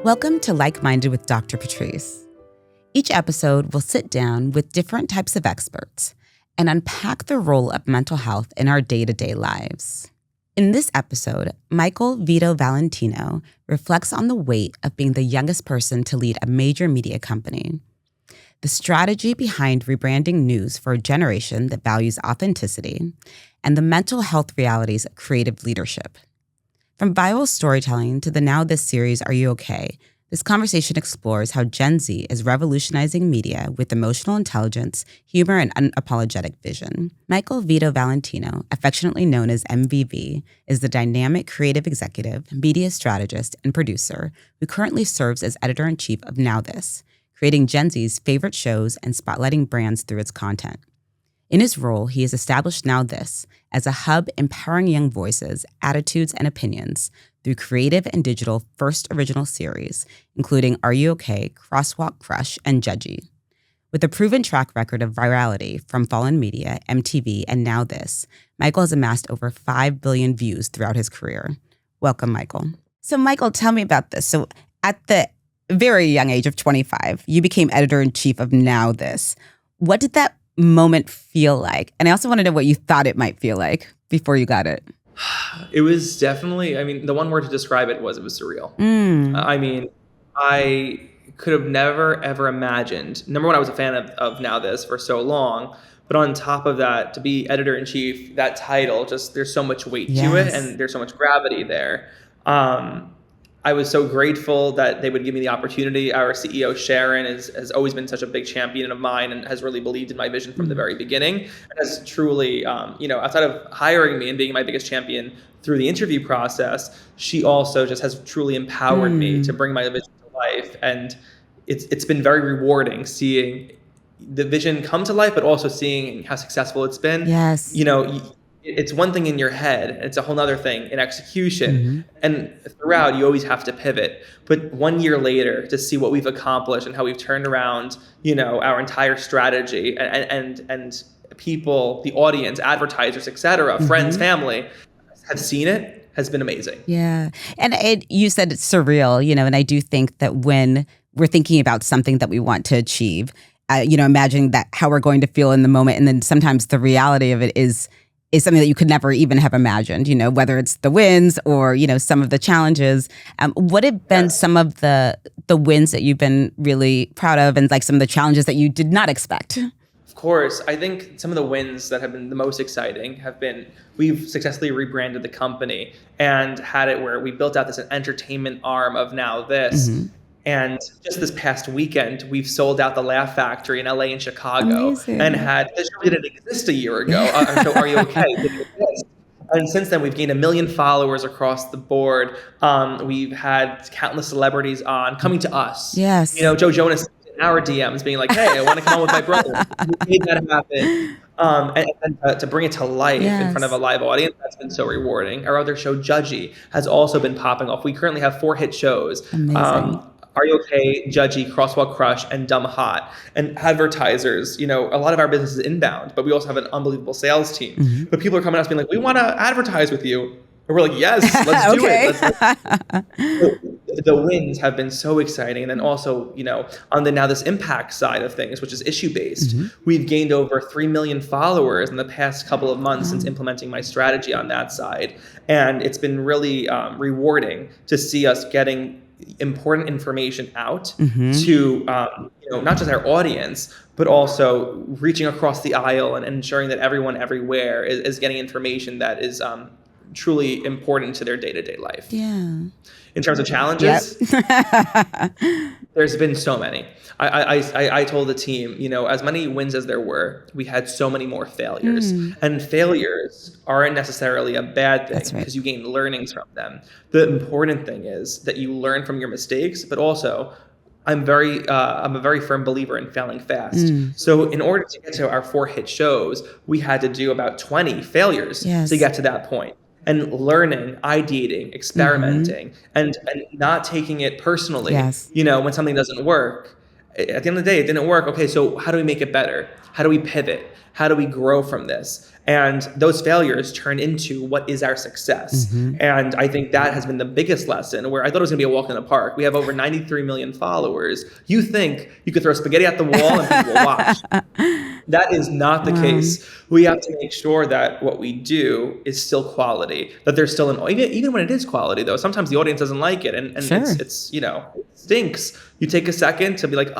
Welcome to Like-Minded with Dr. Patrice. Each episode will sit down with different types of experts and unpack the role of mental health in our day-to-day lives. In this episode, Michael Vito Valentino reflects on the weight of being the youngest person to lead a major media company, the strategy behind rebranding news for a generation that values authenticity, and the mental health realities of creative leadership. From viral storytelling to the NowThis series, Are You Okay? This conversation explores how Gen Z is revolutionizing media with emotional intelligence, humor, and unapologetic vision. Michael Vito Valentino, affectionately known as MVV, is the dynamic creative executive, media strategist, and producer who currently serves as editor-in-chief of NowThis, creating Gen Z's favorite shows and spotlighting brands through its content. In his role, he has established NowThis as a hub empowering young voices, attitudes, and opinions through creative and digital first original series, including Are You Okay?, Crosswalk Crush, and Judgy. With a proven track record of virality from Fallen Media, MTV, and NowThis, Michael has amassed over 5 billion views throughout his career. Welcome, Michael. So, Michael, tell me about this. So, at the very young age of 25, you became editor-in-chief of NowThis. What did that moment feel like? And I also want to know what you thought it might feel like before you got it. It was definitely, the one word to describe it was surreal. I could have never, ever imagined. Number one, I was a fan of NowThis for so long. But on top of that, to be editor-in-chief, that title, just there's so much weight to it and there's so much gravity there. I was so grateful that they would give me the opportunity. Our CEO, Sharon, has always been such a big champion of mine and has really believed in my vision from the very beginning. And has truly, outside of hiring me and being my biggest champion through the interview process, she also just has truly empowered me to bring my vision to life. And it's been very rewarding seeing the vision come to life, but also seeing how successful it's been. Yes. It's one thing in your head, and it's a whole other thing in execution. And throughout, you always have to pivot. But 1 year later, to see what we've accomplished and how we've turned around, our entire strategy and people, the audience, advertisers, et cetera, friends, family, have seen it, has been amazing. Yeah. And you said it's surreal, and I do think that when we're thinking about something that we want to achieve, imagining that how we're going to feel in the moment. And then sometimes the reality of it is something that you could never even have imagined, whether it's the wins or, some of the challenges. What have been some of the wins that you've been really proud of and like some of the challenges that you did not expect? Of course, I think some of the wins that have been the most exciting have been we've successfully rebranded the company and had it where we built out this entertainment arm of NowThis. And just this past weekend, we've sold out the Laugh Factory in LA and Chicago. Amazing. And had this show didn't exist a year ago. So Are You Okay? Didn't exist. And since then, we've gained 1 million followers across the board. We've had countless celebrities coming to us. Yes. Joe Jonas in our DMs being like, "Hey, I want to come on with my brother." We made that happen. And to bring it to life in front of a live audience, that's been so rewarding. Our other show, Judgy, has also been popping off. We currently have 4 hit shows. Amazing. Are You Okay?, Judgy, Crosswalk Crush, and Dumb Hot. And advertisers, a lot of our business is inbound, but we also have an unbelievable sales team. But people are coming to us being like, "We want to advertise with you." And we're like, "Yes, let's do it." The wins have been so exciting. And then also, on the NowThis impact side of things, which is issue-based, we've gained over 3 million followers in the past couple of months since implementing my strategy on that side. And it's been really rewarding to see us getting important information out to not just our audience, but also reaching across the aisle and ensuring that everyone everywhere is getting information that is truly important to their day-to-day life. Yeah. In terms of challenges, there's been so many. I told the team, as many wins as there were, we had so many more failures. And failures aren't necessarily a bad thing because you gain learnings from them. The important thing is that you learn from your mistakes, but also I'm a very firm believer in failing fast. So in order to get to our 4 hit shows, we had to do about 20 failures to get to that point. And learning, ideating, experimenting, and not taking it personally, when something doesn't work. at the end of the day, it didn't work. Okay, so how do we make it better? How do we pivot? How do we grow from this? And those failures turn into what is our success. And I think that has been the biggest lesson, where I thought it was going to be a walk in the park. We have over 93 million followers. You think you could throw spaghetti at the wall and people will watch. That is not the case. We have to make sure that what we do is still quality, that there's still even when it is quality, though, sometimes the audience doesn't like it. And Sure. it's it stinks. You take a second to be like,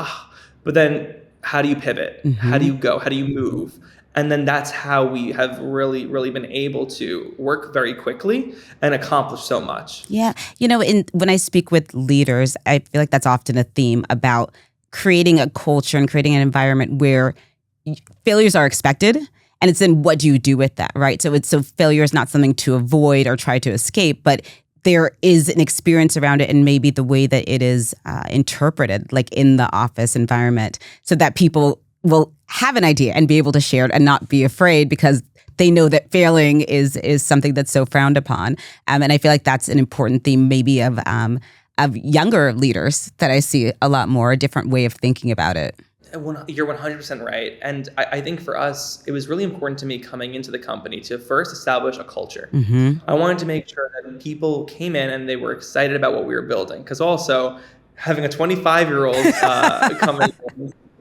but then how do you pivot? How do you go? How do you move? And then that's how we have really, really been able to work very quickly and accomplish so much. Yeah. When I speak with leaders, I feel like that's often a theme about creating a culture and creating an environment where failures are expected. And it's in what do you do with that, right? So failure is not something to avoid or try to escape, but there is an experience around it, and maybe the way that it is interpreted, like in the office environment, so that people will have an idea and be able to share it and not be afraid, because they know that failing is something that's so frowned upon. And I feel like that's an important theme maybe of younger leaders that I see a lot more, a different way of thinking about it. You're 100% right. And I think for us, it was really important to me coming into the company to first establish a culture. I wanted to make sure that people came in and they were excited about what we were building. Because also, having a 25-year-old come in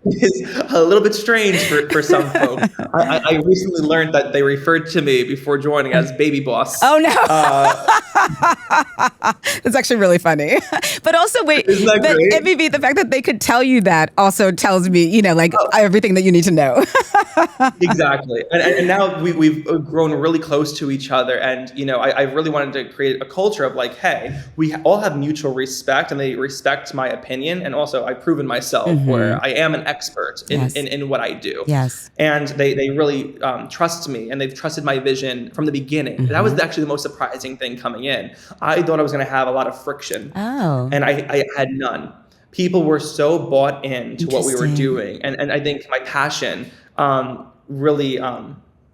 is a little bit strange for some folks. I recently learned that they referred to me before joining as baby boss. Oh, no. It's actually really funny. But also, wait, isn't that great? Maybe the fact that they could tell you that also tells me, everything that you need to know. Exactly. And now we've grown really close to each other. And, I really wanted to create a culture of like, hey, we all have mutual respect, and they respect my opinion. And also I've proven myself where I am an expert in what I do. Yes. And they really trust me, and they've trusted my vision from the beginning. That was actually the most surprising thing coming in. I thought I was going to have a lot of friction. Oh. And I had none. People were so bought into what we were doing. And I think my passion really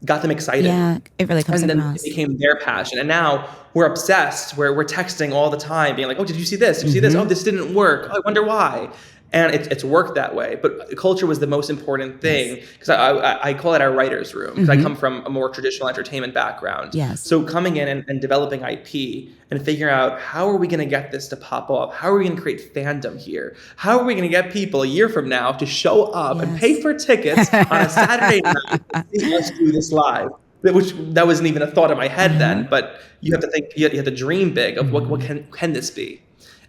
got them excited. Yeah, it really comes across. And then it became their passion. And now we're obsessed, where we're texting all the time, being like, oh, did you see this? Did you see this? Oh, this didn't work. Oh, I wonder why. And it's worked that way. But culture was the most important thing, because I call it our writer's room, because I come from a more traditional entertainment background. Yes. So coming in and developing IP and figuring out, how are we going to get this to pop off? How are we going to create fandom here? How are we going to get people a year from now to show up and pay for tickets on a Saturday night to see us do this live? That wasn't even a thought in my head then, but you have to think, you have to dream big of what can this be?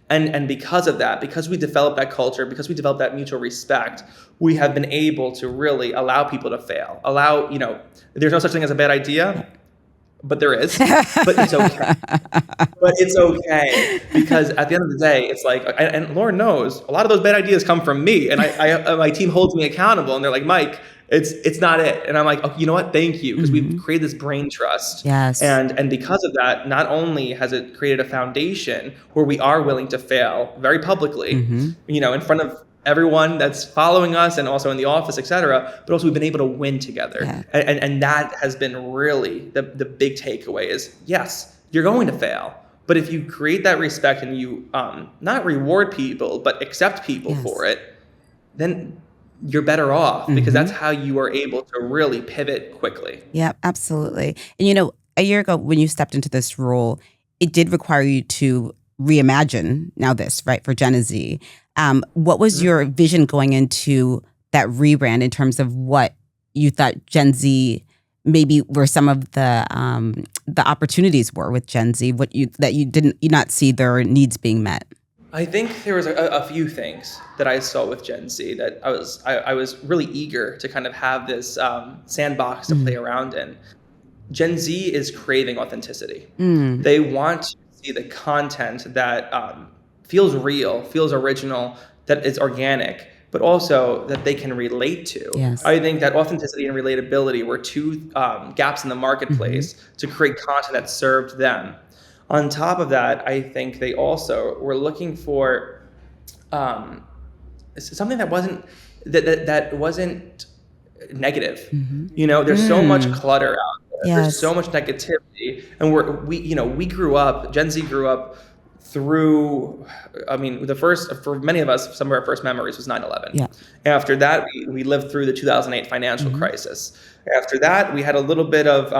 And because of that, because we developed that culture, because we developed that mutual respect, we have been able to really allow people to fail. There's no such thing as a bad idea, but there is. But it's okay. But it's okay, because at the end of the day, it's like, and Lauren knows, a lot of those bad ideas come from me, and my team holds me accountable, and they're like, Mike, it's not it. And I'm like, oh, you know what? Thank you. Because we've created this brain trust. Yes. And because of that, not only has it created a foundation where we are willing to fail very publicly, in front of everyone that's following us, and also in the office, et cetera, but also we've been able to win together. Yeah. And that has been really the big takeaway is, yes, you're going to fail. But if you create that respect and you not reward people, but accept people for it, then you're better off, because that's how you are able to really pivot quickly. Yeah, absolutely. And a year ago when you stepped into this role, it did require you to reimagine NowThis, right, for Gen Z. What was your vision going into that rebrand in terms of what you thought Gen Z maybe were some of the opportunities were with Gen Z, that you did not see their needs being met? I think there was a few things that I saw with Gen Z that I was really eager to kind of have this sandbox to play around in. Gen Z is craving authenticity. They want to see the content that feels real, feels original, that is organic, but also that they can relate to. Yes. I think that authenticity and relatability were two gaps in the marketplace to create content that served them. On top of that, I think they also were looking for something that wasn't negative. There's so much clutter out there. Yes. There's so much negativity, and we grew up. Gen Z grew up through, I mean, for many of us, some of our first memories was 9/11. Yeah. After that, we lived through the 2008 financial crisis. After that, we had a little bit of,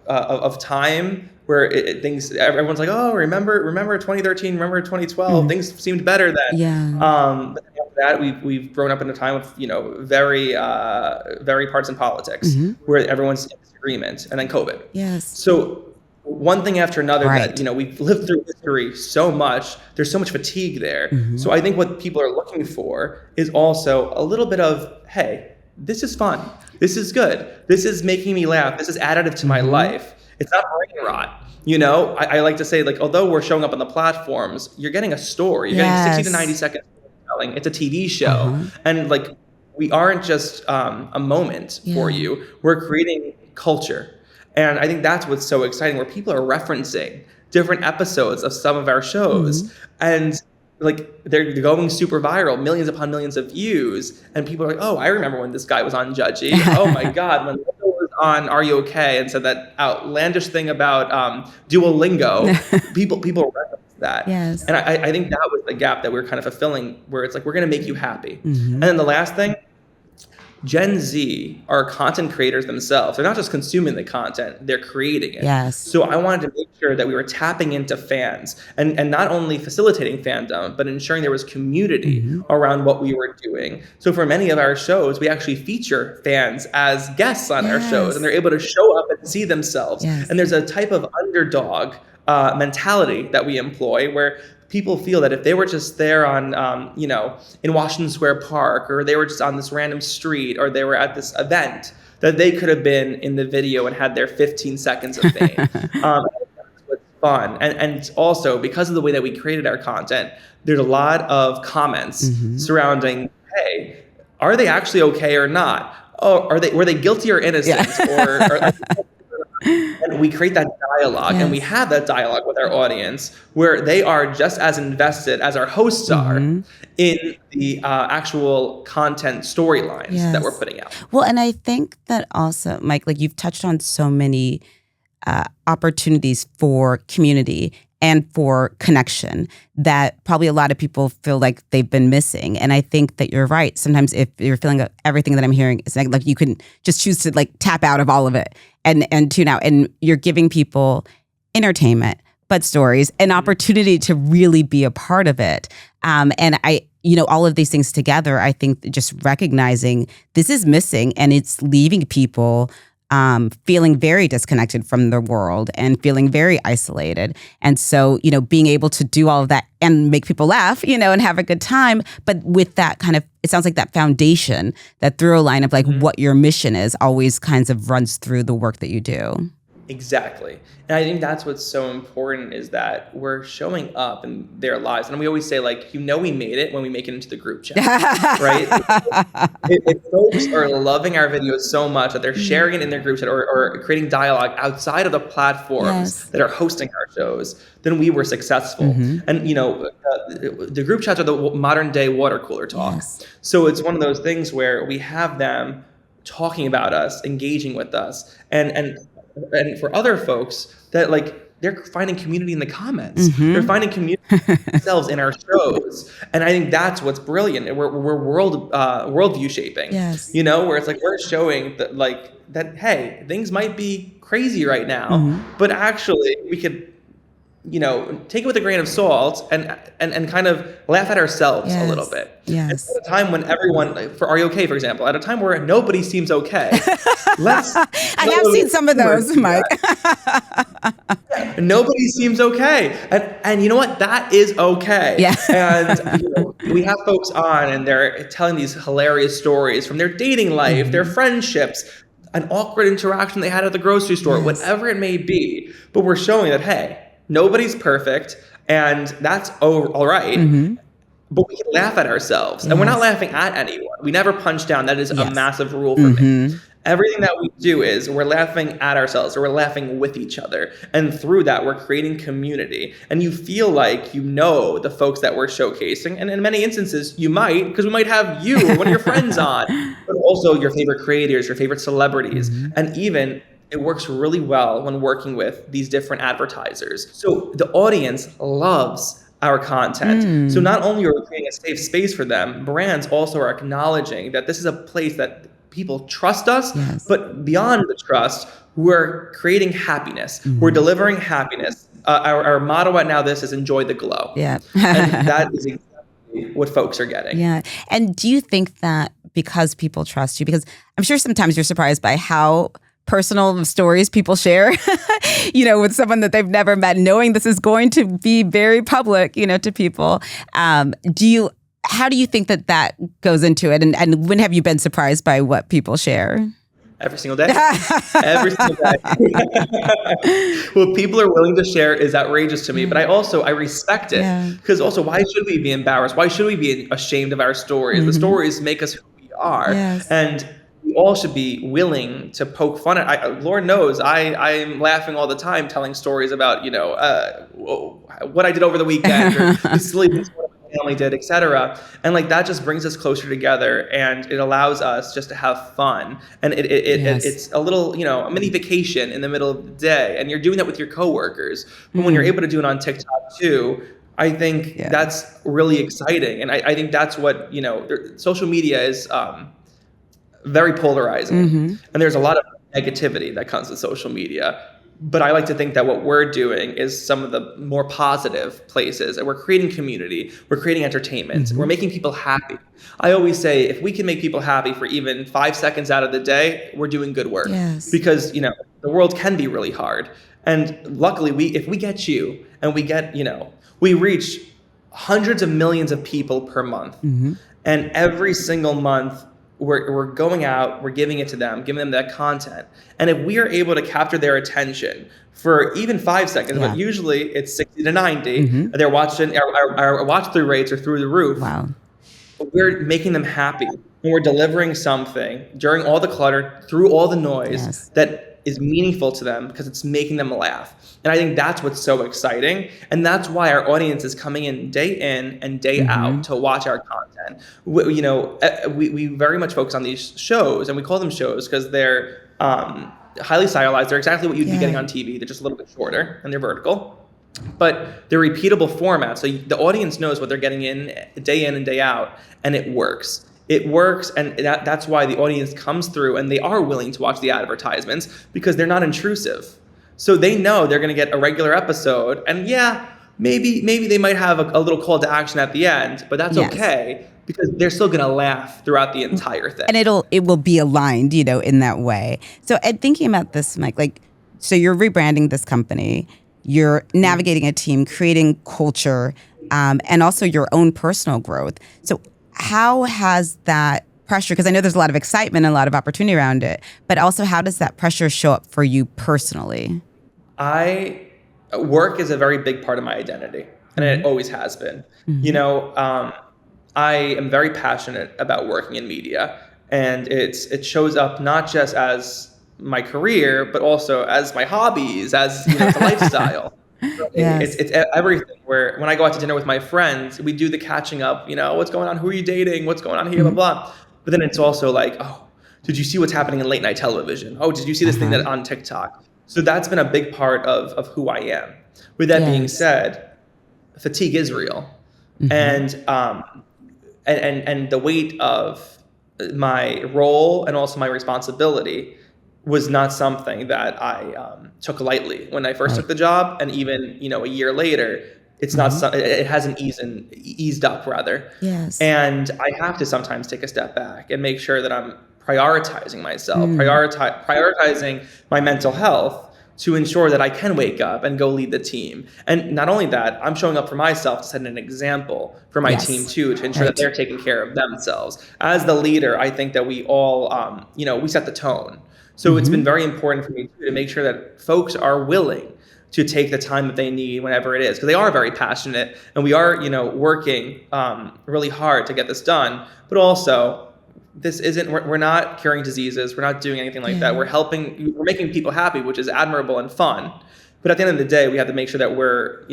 of time where everyone's like, oh, remember 2013, remember 2012, things seemed better then. Yeah. But then after that, we've grown up in a time of, very, very partisan politics where everyone's in disagreement, and then COVID. Yes. So one thing after another Right. that, we've lived through history so much, there's so much fatigue there. So I think what people are looking for is also a little bit of, hey, this is fun. This is good. This is making me laugh. This is additive to my life. It's not brain rot. I like to say, like, although we're showing up on the platforms, you're getting a story. You're getting 60 to 90 seconds storytelling. It's a TV show. And like, we aren't just a moment for you. We're creating culture. And I think that's what's so exciting, where people are referencing different episodes of some of our shows. And like, they're going super viral, millions upon millions of views. And people are like, oh, I remember when this guy was on Judgy. Oh my God, when Linda was on Are You Okay? And said that outlandish thing about Duolingo, people reference that. Yes. And I think that was the gap that we're kind of fulfilling, where it's like, we're going to make you happy. And then the last thing, Gen Z are content creators themselves. They're not just consuming the content, they're creating it. Yes. So I wanted to make sure that we were tapping into fans and not only facilitating fandom, but ensuring there was community around what we were doing. So for many of our shows, we actually feature fans as guests on our shows, and they're able to show up and see themselves. And there's a type of underdog mentality that we employ, where people feel that if they were just there on, in Washington Square Park, or they were just on this random street, or they were at this event, that they could have been in the video and had their 15 seconds of fame. That's what's fun. And also, because of the way that we created our content, there's a lot of comments surrounding, hey, are they actually okay or not? Oh, were they guilty or innocent? Or and we create that dialogue, and we have that dialogue with our audience, where they are just as invested as our hosts are in the actual content storylines that we're putting out. Well, and I think that also, Mike, like, you've touched on so many opportunities for community and for connection that probably a lot of people feel like they've been missing. And I think that you're right. Sometimes if you're feeling everything that I'm hearing, it's like you can just choose to like tap out of all of it and tune out. And you're giving people entertainment, but stories, an opportunity to really be a part of it. And all of these things together, I think just recognizing this is missing, and it's leaving people feeling very disconnected from the world and feeling very isolated. And so, being able to do all of that and make people laugh, and have a good time, but with that kind of, it sounds like that foundation, that through line of like what your mission is, always kinds of runs through the work that you do. Exactly. And I think that's what's so important, is that we're showing up in their lives. And we always say, like, we made it when we make it into the group chat, right? If folks are loving our videos so much that they're sharing it in their group chat, or creating dialogue outside of the platforms that are hosting our shows, then we were successful. And, the group chats are the modern day water cooler talk. So it's one of those things where we have them talking about us, engaging with us, and for other folks, that like, they're finding community in the comments. They're finding community themselves in our shows. And I think that's what's brilliant. We're worldview shaping, where it's like, we're showing that, hey, things might be crazy right now, but actually we could, take it with a grain of salt and kind of laugh at ourselves a little bit. And at a time when everyone, for Are You Okay, for example, at a time where nobody seems okay, I have seen some of those, Mike. Nobody seems okay. And you know what? That is okay. And we have folks on, and they're telling these hilarious stories from their dating life, their friendships, an awkward interaction they had at the grocery store, whatever it may be. But we're showing that, hey, nobody's perfect, and that's all right. But we can laugh at ourselves, and we're not laughing at anyone. We never punch down. That is a massive rule for me. Everything that we do is we're laughing at ourselves, or we're laughing with each other. And through that, we're creating community. And you feel like the folks that we're showcasing. And in many instances, you might, because we might have you or one of your friends on, but also your favorite creators, your favorite celebrities, and even it works really well when working with these different advertisers. So the audience loves our content. So not only are we creating a safe space for them, brands also are acknowledging that this is a place that people trust us, but beyond the trust, we're creating happiness. We're delivering happiness. Our motto at NowThis is enjoy the glow. Yeah. And that is exactly what folks are getting. Yeah. And do you think that because people trust you, because I'm sure sometimes you're surprised by how personal stories people share, with someone that they've never met, knowing this is going to be very public, to people. How do you think that goes into it? And when have you been surprised by what people share? Every single day. Every single day. What people are willing to share is outrageous to me, but I respect it. Because also, why should we be embarrassed? Why should we be ashamed of our stories? The stories make us who we are. And we all should be willing to poke fun at. Lord knows, I'm laughing all the time telling stories about, what I did over the weekend or the silly things what my family did, etc. And that just brings us closer together, and it allows us just to have fun. And it's a little, a mini vacation in the middle of the day, and you're doing that with your coworkers. But when you're able to do it on TikTok too, I think that's really exciting. And I think that's what, social media is very polarizing. And there's a lot of negativity that comes with social media. But I like to think that what we're doing is some of the more positive places, and we're creating community, we're creating entertainment, we're making people happy. I always say, if we can make people happy for even 5 seconds out of the day, we're doing good work. Because, the world can be really hard. And luckily, if we get you and we get, we reach hundreds of millions of people per month. And every single month, we're going out, we're giving it to them, giving them that content. And if we are able to capture their attention for even 5 seconds, but usually it's 60 to 90, they're watching, our watch through rates are through the roof. Wow. We're making them happy, and we're delivering something during all the clutter, through all the noise that is meaningful to them because it's making them laugh. And I think that's what's so exciting. And that's why our audience is coming in and day out to watch our content. We very much focus on these shows, and we call them shows because they're highly stylized. They're exactly what you'd be getting on TV. They're just a little bit shorter and they're vertical. But they're repeatable formats. So the audience knows what they're getting in and day out, and it works. It works, and that's why the audience comes through, and they are willing to watch the advertisements because they're not intrusive. So they know they're going to get a regular episode, and maybe they might have a little call to action at the end, but that's okay because they're still going to laugh throughout the entire thing. And it will be aligned, in that way. So, Ed, thinking about this, Mike, so you're rebranding this company, you're navigating a team, creating culture, and also your own personal growth. So how has that pressure, because I know there's a lot of excitement and a lot of opportunity around it, but also how does that pressure show up for you personally? Work is a very big part of my identity, and it always has been. I am very passionate about working in media, and it shows up not just as my career, but also as my hobbies, as the lifestyle. It's everything. Where when I go out to dinner with my friends, we do the catching up, what's going on, who are you dating, what's going on here, blah, blah. But then it's also like, oh, did you see what's happening in late night television? Oh, did you see this thing that on TikTok? So that's been a big part of who I am. With that being said, fatigue is real. And the weight of my role and also my responsibility was not something that I took lightly when I first took the job, and even a year later, it's not. It hasn't eased up rather. And I have to sometimes take a step back and make sure that I'm prioritizing myself, prioritizing my mental health to ensure that I can wake up and go lead the team. And not only that, I'm showing up for myself to set an example for my team too, to ensure that they're taking care of themselves. As the leader, I think that we all, we set the tone. So it's been very important for me to make sure that folks are willing to take the time that they need whenever it is, because they are very passionate, and we are, working really hard to get this done. But also, we're not curing diseases. We're not doing anything like that. We're making people happy, which is admirable and fun. But at the end of the day, we have to make sure that we're,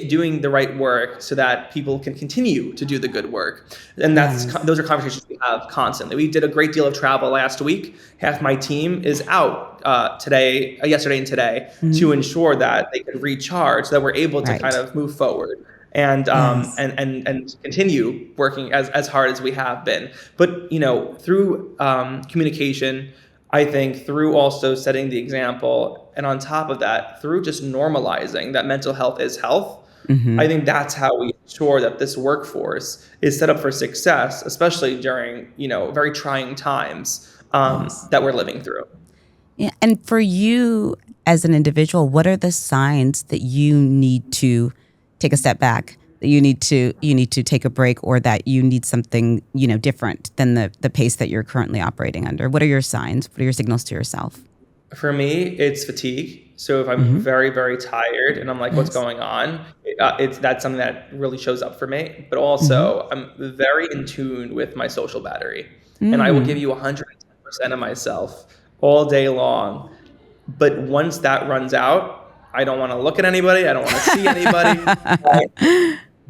doing the right work so that people can continue to do the good work. And those are conversations we we have constantly. We did a great deal of travel last week. Half my team is out yesterday and today, to ensure that they can recharge, so that we're able to kind of move forward and and continue working as hard as we have been. But through communication, I think through also setting the example, and on top of that, through just normalizing that mental health is health, I think that's how we ensure that this workforce is set up for success, especially during very trying times that we're living through. Yeah, and for you as an individual, what are the signs that you need to take a step back, that you need to take a break, or that you need something different than the pace that you're currently operating under? What are your signs? What are your signals to yourself? For me, it's fatigue. So if I'm very, very tired and I'm like, what's going on? That's something that really shows up for me. But also, I'm very in tune with my social battery. And I will give you 110% of myself all day long. But once that runs out, I don't want to look at anybody. I don't want to see anybody.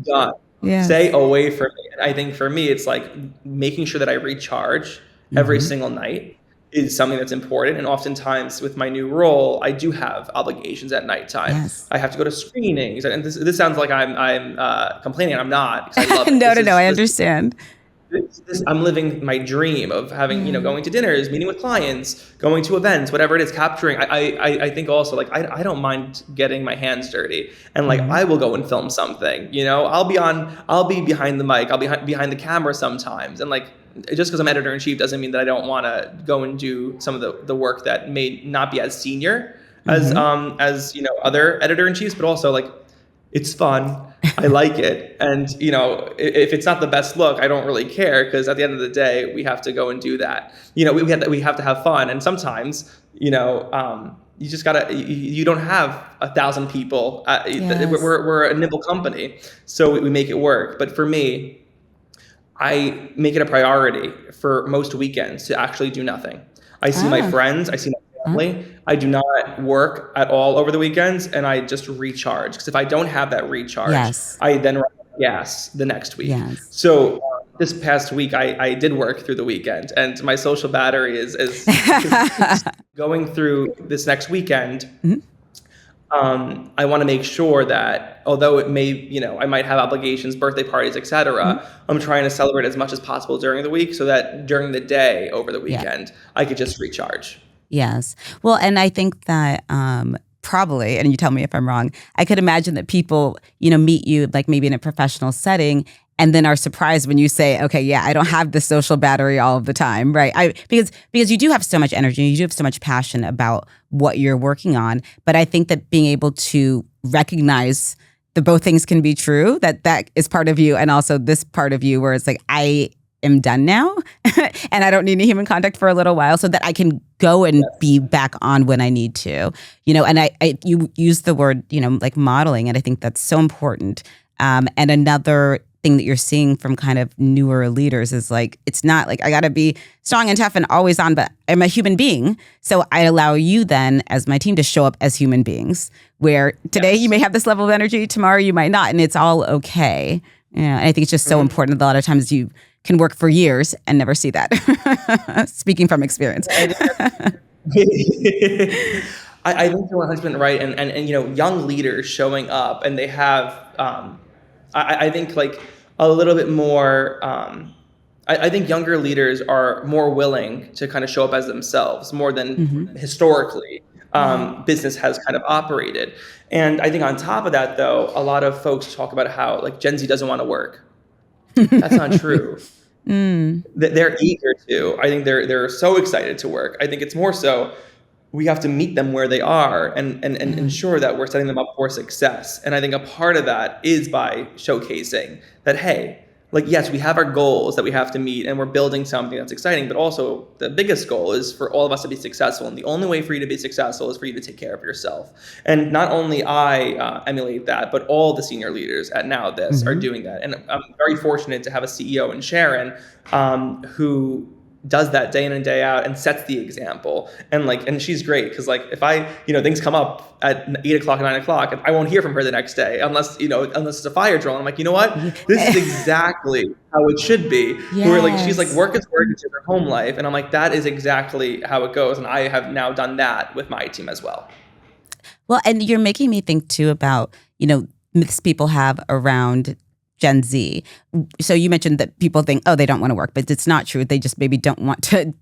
Done. Yes. Stay away from me. And I think for me, it's like making sure that I recharge every single night is something that's important. And oftentimes with my new role, I do have obligations at nighttime. Yes. I have to go to screenings. And this sounds like I'm complaining. I'm not, because I love it. No, I understand. I'm living my dream of having, going to dinners, meeting with clients, going to events, whatever it is, capturing. I think also, like, I don't mind getting my hands dirty, and like I will go and film something. I'll be behind the mic, I'll be behind the camera sometimes, and like, just because I'm editor in chief doesn't mean that I don't want to go and do some of the work that may not be as senior as other editor in chiefs, but also like, it's fun. I like it. And, if it's not the best look, I don't really care, because at the end of the day, we have to go and do that. We have to have fun. And sometimes, you just gotta, you don't have 1,000 people. Yes. We're a nimble company, so we make it work. But for me, I make it a priority for most weekends to actually do nothing. I see my friends, I see my family. I do not work at all over the weekends, and I just recharge. Because if I don't have that recharge, I then run out of gas the next week. Yes. So this past week, I did work through the weekend, and my social battery is going through this next weekend. I want to make sure that, although it may, I might have obligations, birthday parties, etc., I'm trying to celebrate as much as possible during the week, so that during the day over the weekend, I could just recharge. Yes. Well, and I think that probably, and you tell me if I'm wrong, I could imagine that people, meet you like maybe in a professional setting, and then are surprised when you say, okay, yeah, I don't have the social battery all of the time, right? Because you do have so much energy, you do have so much passion about what you're working on. But I think that being able to recognize that both things can be true, that is part of you, and also this part of you where it's like, I am done now and I don't need any human contact for a little while, so that I can go and be back on when I need to, and you use the word, like modeling, and I think that's so important. And another thing that you're seeing from kind of newer leaders is like, it's not like I got to be strong and tough and always on, but I'm a human being. So I allow you then as my team to show up as human beings, where today you may have this level of energy, tomorrow you might not, and it's all okay. Yeah, and I think it's just so important that a lot of times you can work for years and never see that. Speaking from experience. I think you're 100% right. And young leaders showing up, and they have, I think like a little bit more, I think younger leaders are more willing to kind of show up as themselves more than historically business has kind of operated. And I think on top of that, though, a lot of folks talk about how like Gen Z doesn't want to work. That's not true. They're eager to. I think they're so excited to work. I think it's more so we have to meet them where they are and ensure that we're setting them up for success. And I think a part of that is by showcasing that, hey, like, yes, we have our goals that we have to meet, and we're building something that's exciting, but also the biggest goal is for all of us to be successful. And the only way for you to be successful is for you to take care of yourself. And not only I emulate that, but all the senior leaders at NowThis are doing that. And I'm very fortunate to have a CEO in Sharon who does that day in and day out and sets the example. And she's great because like if I, things come up at 8 o'clock, 9 o'clock, I won't hear from her the next day unless it's a fire drill. And I'm like, you know what? This is exactly how it should be. Yes. Where like she's like work is work, it's her home life. And I'm like, that is exactly how it goes. And I have now done that with my team as well. Well, and you're making me think too about, myths people have around Gen Z. So you mentioned that people think, oh, they don't want to work, but it's not true. They just maybe don't want to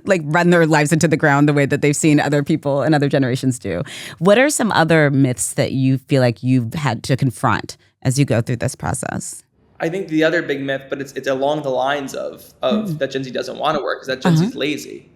like run their lives into the ground the way that they've seen other people and other generations do. What are some other myths that you feel like you've had to confront as you go through this process? I think the other big myth, but it's along the lines of that Gen Z doesn't want to work, is that Gen Z is lazy.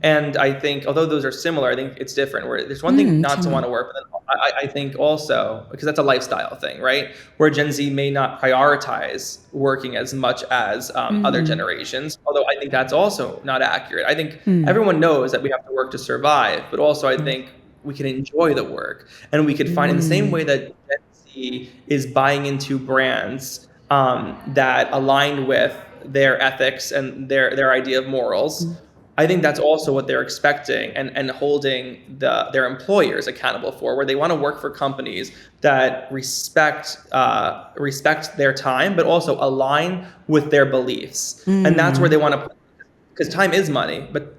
And I think, although those are similar, I think it's different. Where there's one thing not to want to work, but then I think also, because that's a lifestyle thing, right? Where Gen Z may not prioritize working as much as other generations. Although I think that's also not accurate. I think everyone knows that we have to work to survive, but also I think we can enjoy the work. And we could find in the same way that Gen Z is buying into brands that align with their ethics and their idea of morals. I think that's also what they're expecting and holding their employers accountable for, where they want to work for companies that respect their time, but also align with their beliefs. And that's where they want to, because time is money, but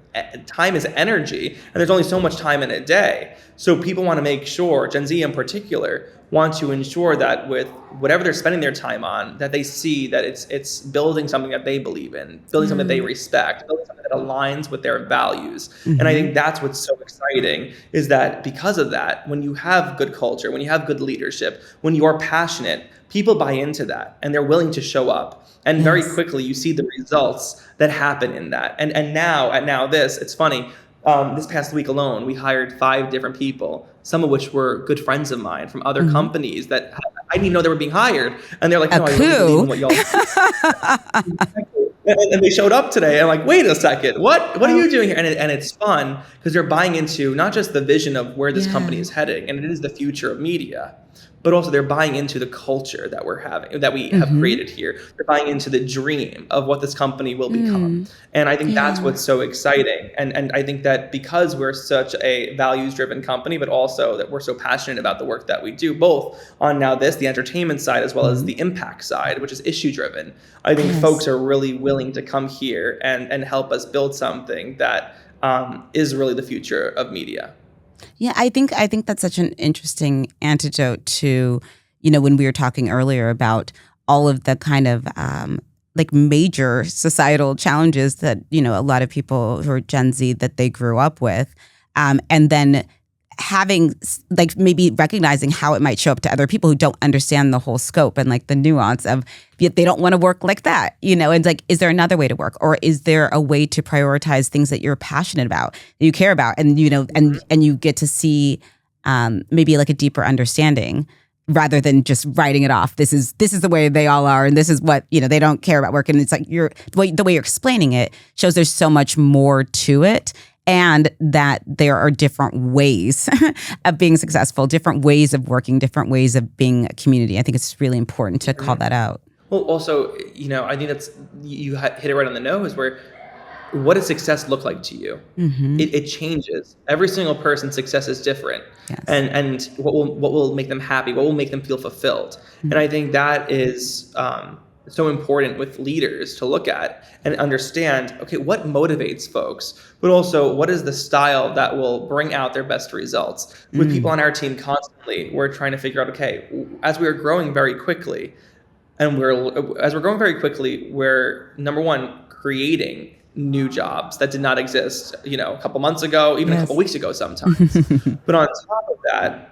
time is energy, and there's only so much time in a day. So people want to make sure, Gen Z in particular, want to ensure that with whatever they're spending their time on, that they see that it's building something that they believe in, building something that they respect, building something that aligns with their values. And I think that's what's so exciting, is that because of that, when you have good culture, when you have good leadership, when you are passionate, people buy into that and they're willing to show up. And very quickly you see the results that happen in that. And now at NowThis, it's funny, this past week alone, we hired 5 different people, some of which were good friends of mine from other companies that I didn't even know they were being hired. And they're like, no, I really believe in what y'all do. And they showed up today. And I'm like, wait a second, what are you doing here? And it's fun because they're buying into not just the vision of where this company is heading, and it is the future of media, but also they're buying into the culture that we're having, that we have created here. They're buying into the dream of what this company will become. And I think that's what's so exciting. And I think that because we're such a values-driven company, but also that we're so passionate about the work that we do, both on NowThis, the entertainment side, as well as the impact side, which is issue-driven, I think folks are really willing to come here and help us build something that is really the future of media. Yeah, I think that's such an interesting antidote to, when we were talking earlier about all of the kind of like major societal challenges that, a lot of people who are Gen Z that they grew up with, and then having like maybe recognizing how it might show up to other people who don't understand the whole scope and like the nuance of they don't want to work like that, and like, is there another way to work, or is there a way to prioritize things that you're passionate about, that you care about, and and you get to see maybe like a deeper understanding rather than just writing it off. This is the way they all are, and this is what they don't care about work. And it's like the way you're explaining it shows there's so much more to it. And that there are different ways of being successful, different ways of working, different ways of being a community. I think it's really important to call that out. Well, also, I think that's, you hit it right on the nose, where what does success look like to you? It changes. Every single person's success is different. Yes. And what will make them happy, what will make them feel fulfilled. And I think that is so important with leaders to look at and understand, okay, what motivates folks, but also what is the style that will bring out their best results. With people on our team constantly, we're trying to figure out, okay, as we're growing very quickly, we're number one, creating new jobs that did not exist, a couple months ago, even a couple weeks ago sometimes. But on top of that,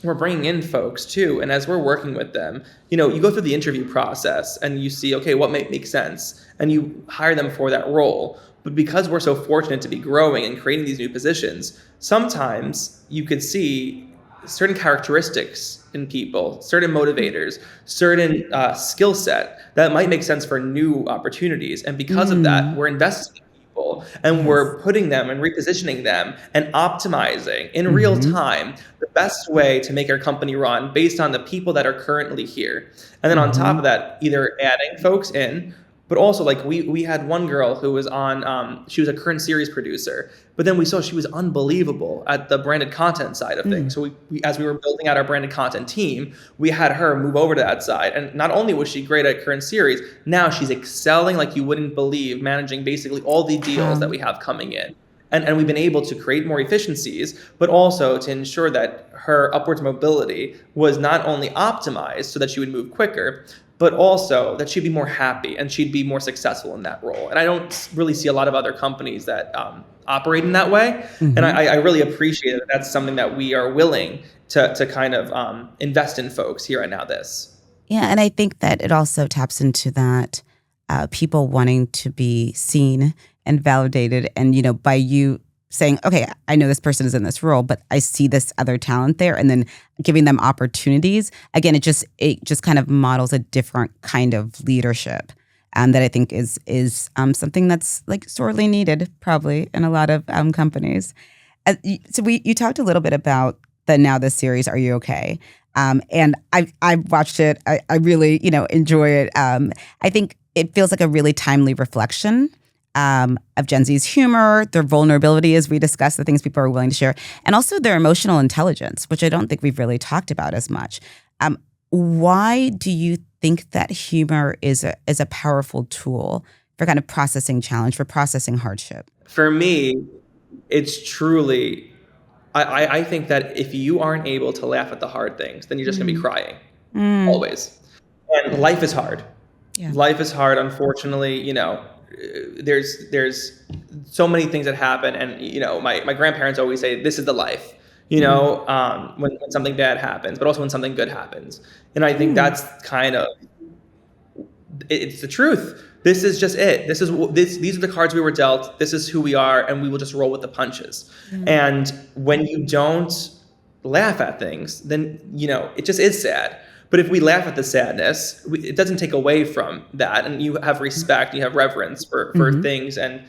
we're bringing in folks too. And as we're working with them, you go through the interview process and you see, okay, what might make sense? And you hire them for that role. But because we're so fortunate to be growing and creating these new positions, sometimes you could see certain characteristics in people, certain motivators, certain skill set that might make sense for new opportunities. And because of that, we're investing in people and we're putting them and repositioning them and optimizing in real time the best way to make our company run based on the people that are currently here. And then on top of that, either adding folks in But also, like, we had one girl who was on, she was a current series producer, but then we saw she was unbelievable at the branded content side of things. So we, as we were building out our branded content team, we had her move over to that side. And not only was she great at current series, now she's excelling like you wouldn't believe, managing basically all the deals that we have coming in. And we've been able to create more efficiencies, but also to ensure that her upwards mobility was not only optimized so that she would move quicker, but also that she'd be more happy and she'd be more successful in that role. And I don't really see a lot of other companies that operate in that way. And I really appreciate that that's something that we are willing to kind of invest in folks here at NowThis. Yeah, and I think that it also taps into that people wanting to be seen and validated. And, by you saying, okay, I know this person is in this role, but I see this other talent there, and then giving them opportunities. Again, it just kind of models a different kind of leadership that I think is something that's like sorely needed probably in a lot of companies. So you talked a little bit about the NowThis series, Are You Okay? And I watched it. I really enjoy it. I think it feels like a really timely reflection of Gen Z's humor, their vulnerability, as we discussed, the things people are willing to share, and also their emotional intelligence, which I don't think we've really talked about as much. Why do you think that humor is a powerful tool for kind of processing challenge, for processing hardship? For me, it's truly, I think that if you aren't able to laugh at the hard things, then you're just going to be crying always. And life is hard. Yeah. Life is hard, unfortunately. There's so many things that happen, and my grandparents always say this is the life. When something bad happens, but also when something good happens. And I think that's kind of it's the truth. This is just it. These are the cards we were dealt. This is who we are, and we will just roll with the punches. And when you don't laugh at things, then it just is sad. But if we laugh at the sadness, it doesn't take away from that, and you have respect, you have reverence for things, and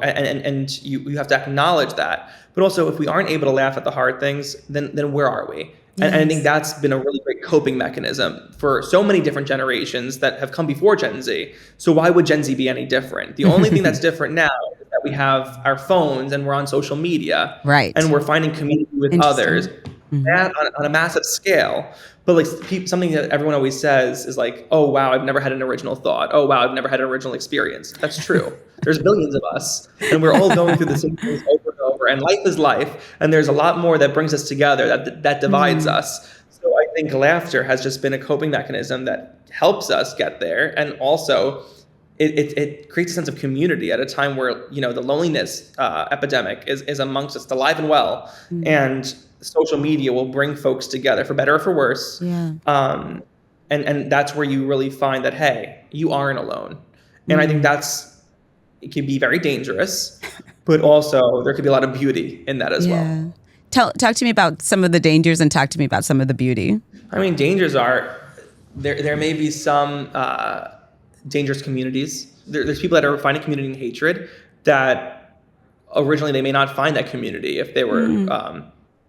and you have to acknowledge that. But also, if we aren't able to laugh at the hard things, then where are we? Yes. And I think that's been a really great coping mechanism for so many different generations that have come before Gen Z. So why would Gen Z be any different? The only thing that's different now is that we have our phones and we're on social media, right? And we're finding community with others. That on a massive scale. But like something that everyone always says is like, oh, wow, I've never had an original thought. Oh, wow, I've never had an original experience. That's true. There's billions of us, and we're all going through the same things over and over. And life is life. And there's a lot more that brings us together that divides us. So I think laughter has just been a coping mechanism that helps us get there. And also, it creates a sense of community at a time where, the loneliness epidemic is amongst us, alive and well. And social media will bring folks together for better or for worse. Yeah. And that's where you really find that, hey, you aren't alone. And I think it can be very dangerous, but also there could be a lot of beauty in that as well. Talk to me about some of the dangers and talk to me about some of the beauty. I mean, dangers are, there may be some dangerous communities. There's people that are finding community in hatred that originally they may not find that community if they were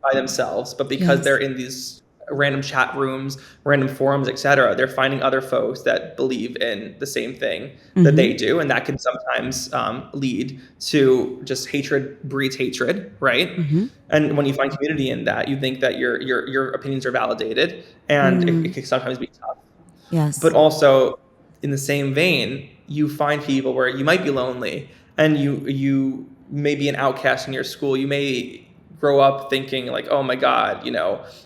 by themselves, but because they're in these random chat rooms, random forums, etc., they're finding other folks that believe in the same thing that they do, and that can sometimes lead to just hatred breeds hatred, right? And when you find community in that, you think that your opinions are validated, and it can sometimes be tough. Yes. But also, in the same vein, you find people where you might be lonely, and you may be an outcast in your school. You may grow up thinking like, oh my God,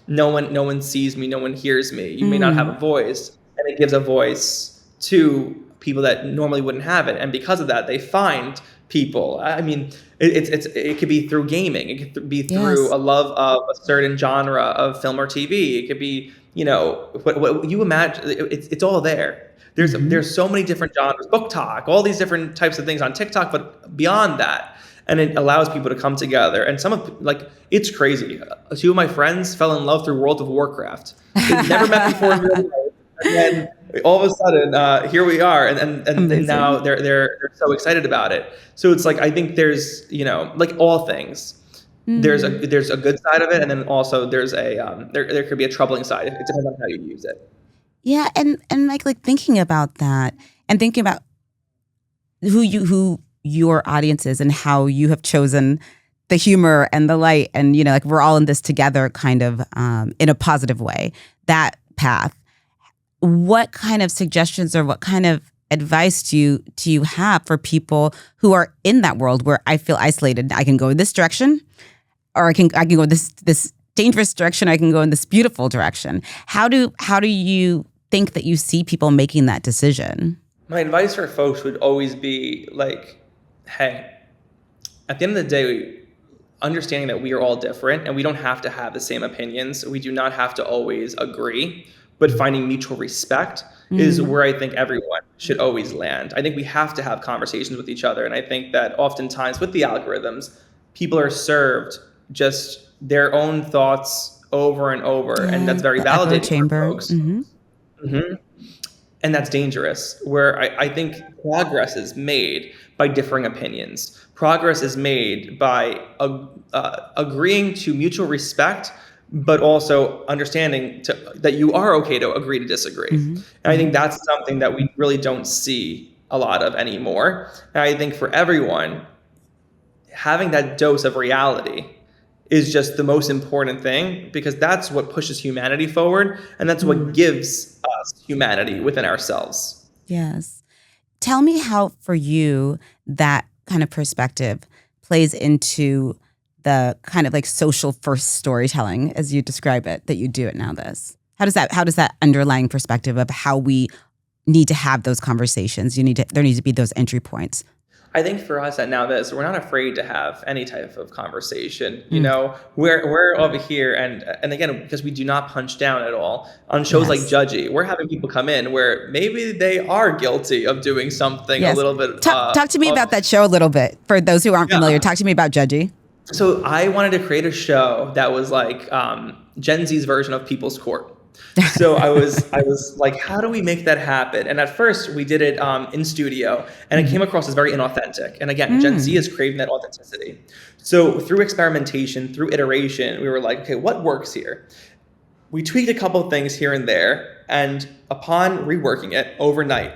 no one sees me, no one hears me. You may not have a voice, and it gives a voice to people that normally wouldn't have it. And because of that, they find people. I mean, it could be through gaming. It could be through a love of a certain genre of film or TV. It could be, what you imagine. It's all there. There's so many different genres, book talk, all these different types of things on TikTok, but beyond that. And it allows people to come together. And it's crazy. Two of my friends fell in love through World of Warcraft. They've never met before in real life. And then all of a sudden, here we are. And now they're so excited about it. So it's like, I think there's, like all things, there's a good side of it. And then also there's there could be a troubling side. It depends on how you use it. Yeah. And like thinking about that and thinking about who your audience is and how you have chosen the humor and the light and, like we're all in this together kind of in a positive way, that path. What kind of suggestions or what kind of advice do you have for people who are in that world where I feel isolated? I can go in this direction, or I can go this dangerous direction. I can go in this beautiful direction. How do you think that you see people making that decision? My advice for folks would always be like, hey, at the end of the day, understanding that we are all different and we don't have to have the same opinions. We do not have to always agree, but finding mutual respect is where I think everyone should always land. I think we have to have conversations with each other. And I think that oftentimes with the algorithms, people are served just their own thoughts over and over. And that's very validating for folks. And that's dangerous, where I think progress is made by differing opinions. Progress is made by agreeing to mutual respect, but also understanding that you are okay to agree to disagree. And I think that's something that we really don't see a lot of anymore. And I think for everyone, having that dose of reality is just the most important thing, because that's what pushes humanity forward, and that's what gives us humanity within ourselves. Yes. Tell me how, for you, that kind of perspective plays into the kind of like social first storytelling, as you describe it, that you do at NowThis. How does that underlying perspective of how we need to have those conversations, there need to be those entry points? I think for us at NowThis, we're not afraid to have any type of conversation. You know, we're over here, and again, because we do not punch down at all on shows like Judgy, we're having people come in where maybe they are guilty of doing something a little bit. Talk to me about that show a little bit. For those who aren't familiar, talk to me about Judgy. So I wanted to create a show that was like Gen Z's version of People's Court. So I was like, how do we make that happen? And at first we did it in studio, and it came across as very inauthentic. And again, Gen Z is craving that authenticity. So through experimentation, through iteration, we were like, okay, what works here? We tweaked a couple things here and there, and upon reworking it overnight,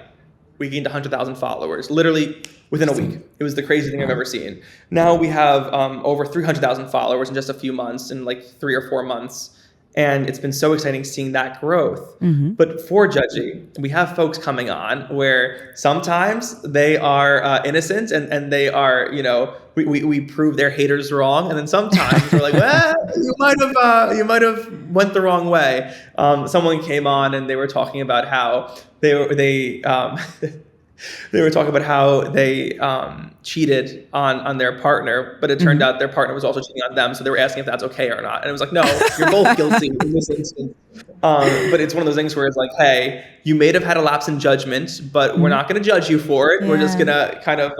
we gained 100,000 followers, literally within a week. It was the craziest thing I've ever seen. Now we have over 300,000 followers in just a few months, in like 3 or 4 months. And it's been so exciting seeing that growth. But for Judgy, we have folks coming on where sometimes they are innocent and they are, we prove their haters wrong. And then sometimes we're like, well, you might have went the wrong way. Someone came on and they were talking about how they were talking about how they cheated on their partner, but it turned out their partner was also cheating on them. So they were asking if that's okay or not. And it was like, no, you're both guilty in this instance. But it's one of those things where it's like, hey, you may have had a lapse in judgment, but we're not going to judge you for it. We're just going to kind of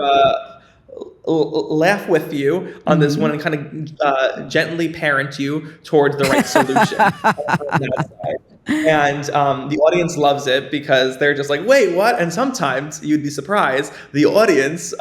laugh with you on this one and kind of gently parent you towards the right solution. On that side. And the audience loves it because they're just like, wait, what? And sometimes you'd be surprised, the audience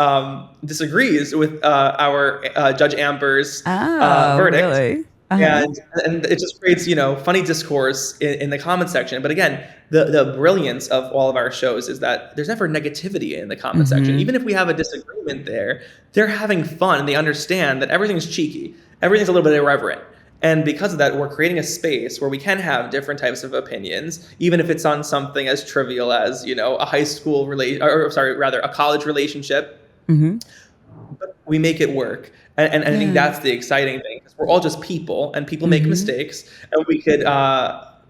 disagrees with our Judge Amber's verdict. Really? And it just creates, funny discourse in the comment section. But again, the brilliance of all of our shows is that there's never negativity in the comment section. Even if we have a disagreement there, they're having fun and they understand that everything's cheeky. Everything's a little bit irreverent. And because of that, we're creating a space where we can have different types of opinions, even if it's on something as trivial as, a high school a college relationship. But we make it work. And I think that's the exciting thing, because we're all just people, and people make mistakes, and we could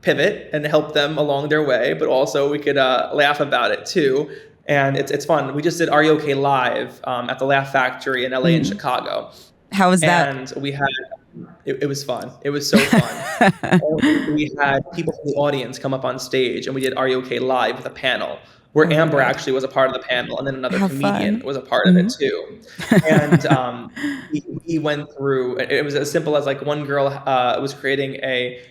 pivot and help them along their way, but also we could laugh about it too. And it's fun. We just did Are You OK Live at the Laugh Factory in LA and Chicago. How was that? And we had it was fun. It was so fun. We had people from the audience come up on stage, and we did Are You OK Live with a panel where Amber actually was a part of the panel, and then another comedian was a part of it too. And he went through, it was as simple as like one girl was creating a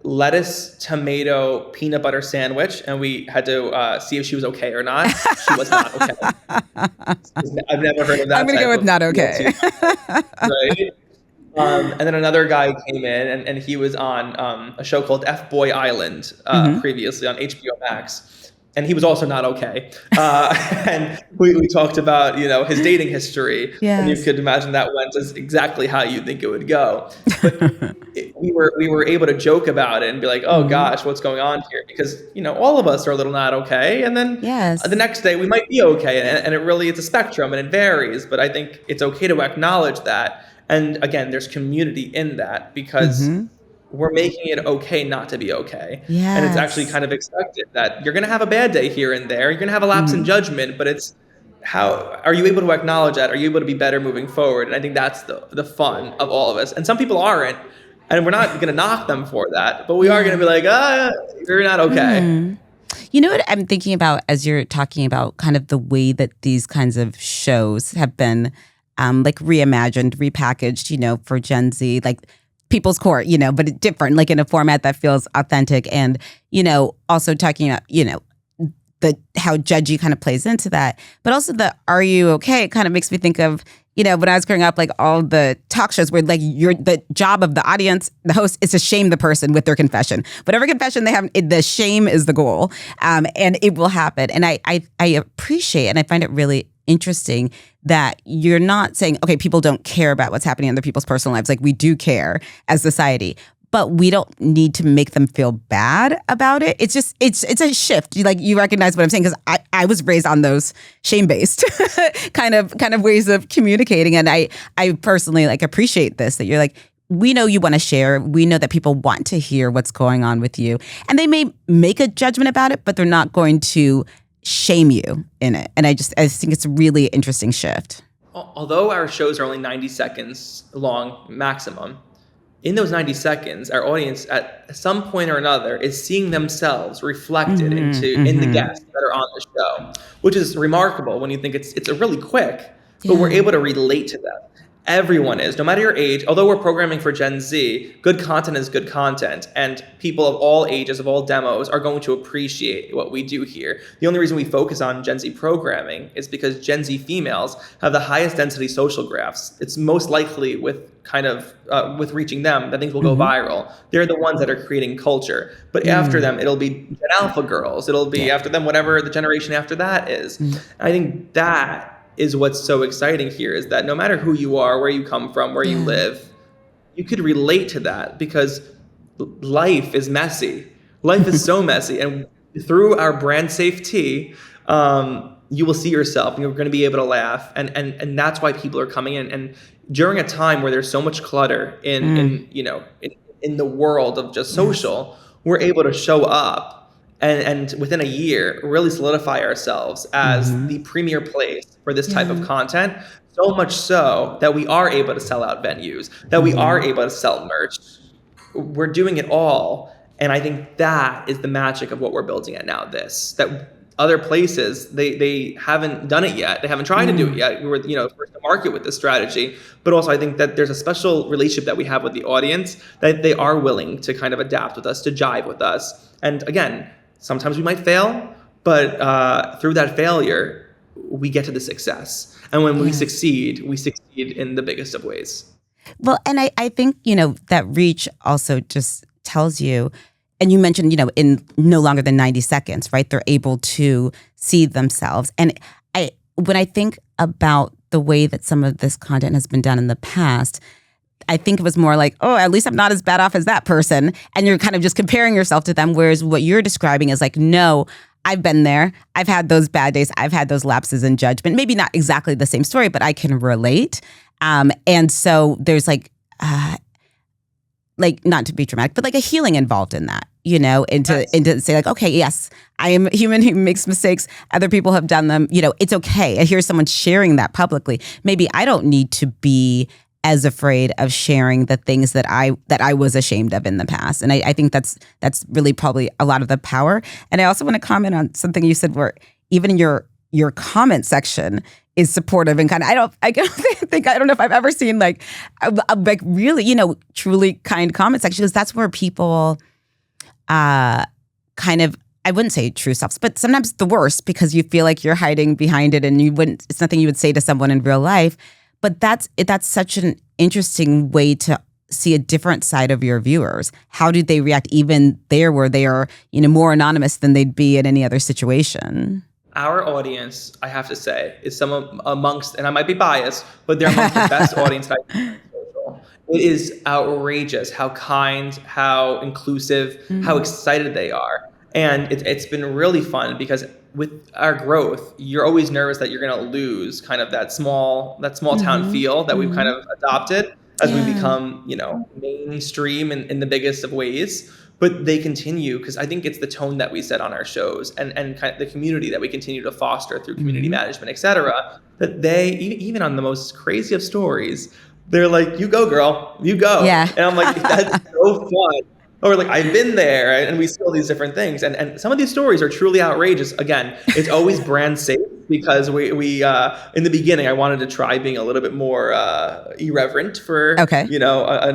lettuce, tomato, peanut butter sandwich, and we had to see if she was okay or not. She was not okay. I've never heard of that. I'm going to go with not okay. Right? And then another guy came in, and he was on a show called F-Boy Island previously on HBO Max. and he was also not okay. And we talked about, his dating history. Yes. And you could imagine that went as exactly how you think it would go. But we were able to joke about it and be like, oh gosh, what's going on here? Because, all of us are a little not okay. And then the next day we might be okay. And it's a spectrum and it varies. But I think it's okay to acknowledge that. And again, there's community in that because we're making it okay not to be okay. Yes. And it's actually kind of expected that you're going to have a bad day here and there. You're going to have a lapse in judgment, but it's how are you able to acknowledge that? Are you able to be better moving forward? And I think that's the fun of all of us. And some people aren't, and we're not going to knock them for that, but we are going to be like, you're not okay. You know what I'm thinking about as you're talking about kind of the way that these kinds of shows have been like reimagined, repackaged, for Gen Z, like People's Court, but different, like in a format that feels authentic. And, also talking about, how judgy kind of plays into that. But also the Are You Okay kind of makes me think of, when I was growing up, like all the talk shows where like the job of the audience, the host, is to shame the person with their confession. Whatever confession they have, the shame is the goal. And it will happen. And I appreciate and I find it really interesting that you're not saying, okay, people don't care about what's happening in other people's personal lives. Like we do care as society, but we don't need to make them feel bad about it. It's just, it's a shift. You recognize what I'm saying? Because I was raised on those shame-based kind of ways of communicating. And I personally appreciate this, that you're like, we know you want to share. We know that people want to hear what's going on with you. And they may make a judgment about it, but they're not going to shame you in it. And I think it's a really interesting shift. Although our shows are only 90 seconds long maximum, in those 90 seconds, our audience at some point or another is seeing themselves reflected in the guests that are on the show, which is remarkable when you think it's a really quick, but we're able to relate to them. Everyone is, no matter your age, although we're programming for Gen Z, good content is good content. And people of all ages, of all demos, are going to appreciate what we do here. The only reason we focus on Gen Z programming is because Gen Z females have the highest density social graphs. It's most likely with reaching them that things will go viral. They're the ones that are creating culture. But after them, it'll be Gen Alpha girls. It'll be after them, whatever the generation after that is. I think that is what's so exciting here, is that no matter who you are, where you come from, where you live, you could relate to that because life is messy. Life is so messy. And through our brand safe tea, you will see yourself and you're going to be able to laugh. And that's why people are coming in. And during a time where there's so much clutter in the world of just social, we're able to show up and within a year really solidify ourselves as the premier place for this type of content, so much so that we are able to sell out venues, that we are able to sell merch. We're doing it all. And I think that is the magic of what we're building at NowThis, that other places, they haven't done it yet. They haven't tried to do it yet. We were, first to market with this strategy. But also I think that there's a special relationship that we have with the audience, that they are willing to kind of adapt with us, to jive with us. And again, sometimes we might fail, but through that failure, we get to the success. And when we succeed in the biggest of ways. Well, and I think, that reach also just tells you, and you mentioned, in no longer than 90 seconds, right? They're able to see themselves. And when I think about the way that some of this content has been done in the past, I think it was more like, oh, at least I'm not as bad off as that person. And you're kind of just comparing yourself to them. Whereas what you're describing is like, no, I've been there. I've had those bad days. I've had those lapses in judgment. Maybe not exactly the same story, but I can relate. And so there's not to be dramatic, but like a healing involved in that, and to say like, okay, yes, I am a human who makes mistakes. Other people have done them. It's okay. I hear someone sharing that publicly. Maybe I don't need to be as afraid of sharing the things that I was ashamed of in the past. And I think that's really probably a lot of the power. And I also want to comment on something you said where even your comment section is supportive and kind of, I don't know if I've ever seen like really, truly kind comment section, because that's where people kind of, I wouldn't say true selves, but sometimes the worst, because you feel like you're hiding behind it and it's nothing you would say to someone in real life. But that's such an interesting way to see a different side of your viewers? How do they react even there where they are, more anonymous than they'd be in any other situation? Our audience, I have to say, is some amongst, and I might be biased, but they're amongst the best audience that I've seen on social. It is outrageous how kind, how inclusive, how excited they are. And it's been really fun because with our growth, you're always nervous that you're going to lose kind of that small town feel that we've kind of adopted as we become, mainstream in the biggest of ways. But they continue, because I think it's the tone that we set on our shows and kind of the community that we continue to foster through community management, et cetera, that they, even on the most crazy of stories, they're like, you go, girl, you go. Yeah. And I'm like, that's so fun. Or like, I've been there, and we see all these different things. And some of these stories are truly outrageous. Again, it's always brand safe, because we in the beginning, I wanted to try being a little bit more irreverent for, a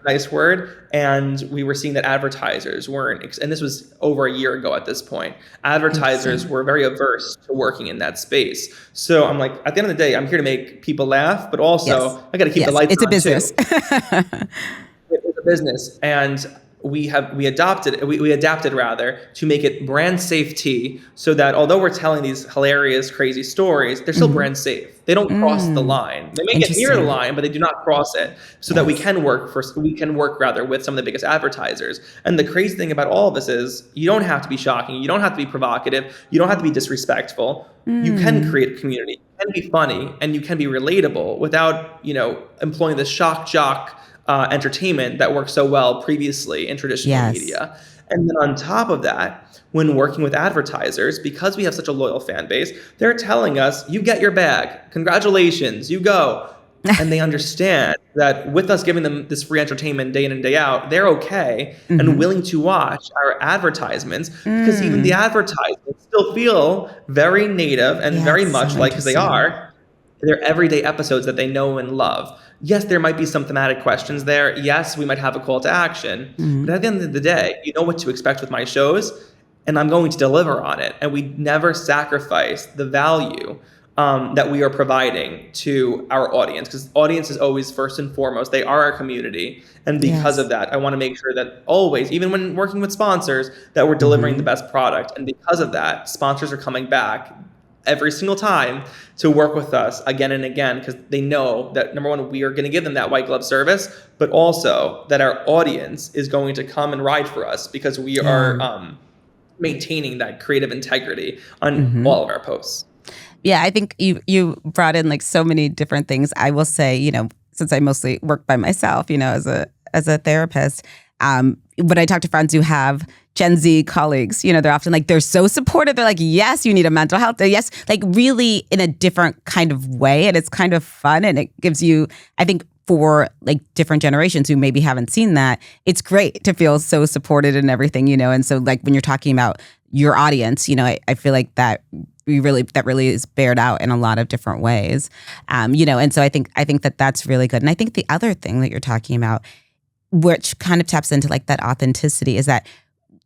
nice word. And we were seeing that advertisers weren't, and this was over a year ago at this point, advertisers were very averse to working in that space. So I'm like, at the end of the day, I'm here to make people laugh, but also I got to keep the lights on too. It's a business. It's a business. And we adapted to make it brand safety, so that although we're telling these hilarious, crazy stories, they're still brand safe. They don't cross the line. They may get near the line, but they do not cross it, so that we can work with some of the biggest advertisers. And the crazy thing about all of this is you don't have to be shocking. You don't have to be provocative. You don't have to be disrespectful. You can create a community. You can be funny, and you can be relatable without, employing the shock jock entertainment that worked so well previously in traditional media. And then on top of that, when working with advertisers, because we have such a loyal fan base, they're telling us, you get your bag. Congratulations, you go. And they understand that with us giving them this free entertainment day in and day out, they're okay and willing to watch our advertisements, because even the advertisements still feel very native and very much like, because they are, they're everyday episodes that they know and love. Yes, there might be some thematic questions there. Yes, we might have a call to action. But at the end of the day, you know what to expect with my shows, and I'm going to deliver on it. And we never sacrifice the value that we are providing to our audience, because audience is always first and foremost. They are our community. And because of that, I want to make sure that always, even when working with sponsors, that we're delivering the best product. And because of that, sponsors are coming back every single time to work with us again and again, because they know that, number one, we are going to give them that white glove service, but also that our audience is going to come and ride for us, because we are maintaining that creative integrity on all of our posts. Yeah, I think you brought in like so many different things. I will say, since I mostly work by myself, as a therapist, when I talk to friends who have Gen Z colleagues, they're often like, they're so supportive. They're like, yes, you need a mental health. Yes, like really in a different kind of way. And it's kind of fun. And it gives you, I think, for like different generations who maybe haven't seen that, it's great to feel so supported and everything, And so like when you're talking about your audience, I feel like that really is bared out in a lot of different ways. And so I think that that's really good. And I think the other thing that you're talking about, which kind of taps into like that authenticity, is that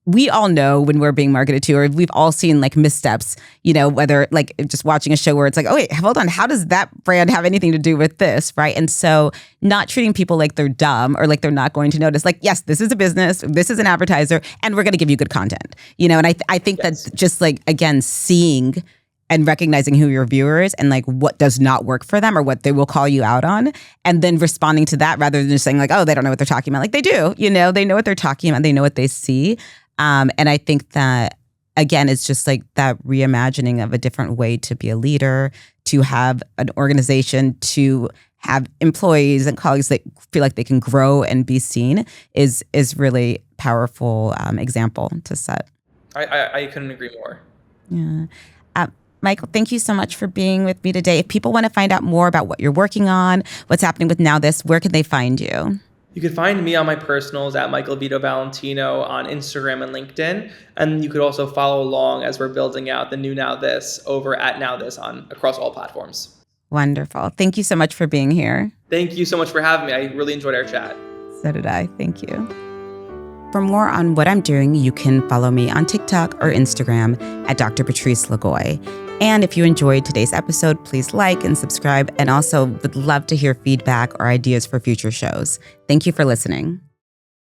we all know when we're being marketed to, or we've all seen like missteps, whether like just watching a show where it's like, oh wait, hold on, how does that brand have anything to do with this, right? And so not treating people like they're dumb or like they're not going to notice, like, yes, this is a business, this is an advertiser, and we're going to give you good content, and I think that's just like, again, seeing and recognizing who your viewer is and like what does not work for them or what they will call you out on, and then responding to that rather than just saying like, oh, they don't know what they're talking about. Like they do, they know what they're talking about. They know what they see. And I think that, again, it's just like that reimagining of a different way to be a leader, to have an organization, to have employees and colleagues that feel like they can grow and be seen is really powerful example to set. I couldn't agree more. Yeah. Michael, thank you so much for being with me today. If people want to find out more about what you're working on, what's happening with NowThis, where can they find you? You can find me on my personals at Michael Vito Valentino on Instagram and LinkedIn. And you could also follow along as we're building out the new NowThis over at NowThis across all platforms. Wonderful. Thank you so much for being here. Thank you so much for having me. I really enjoyed our chat. So did I. Thank you. For more on what I'm doing, you can follow me on TikTok or Instagram at Dr. Patrice Lagoy. And if you enjoyed today's episode, please like and subscribe, and also would love to hear feedback or ideas for future shows. Thank you for listening.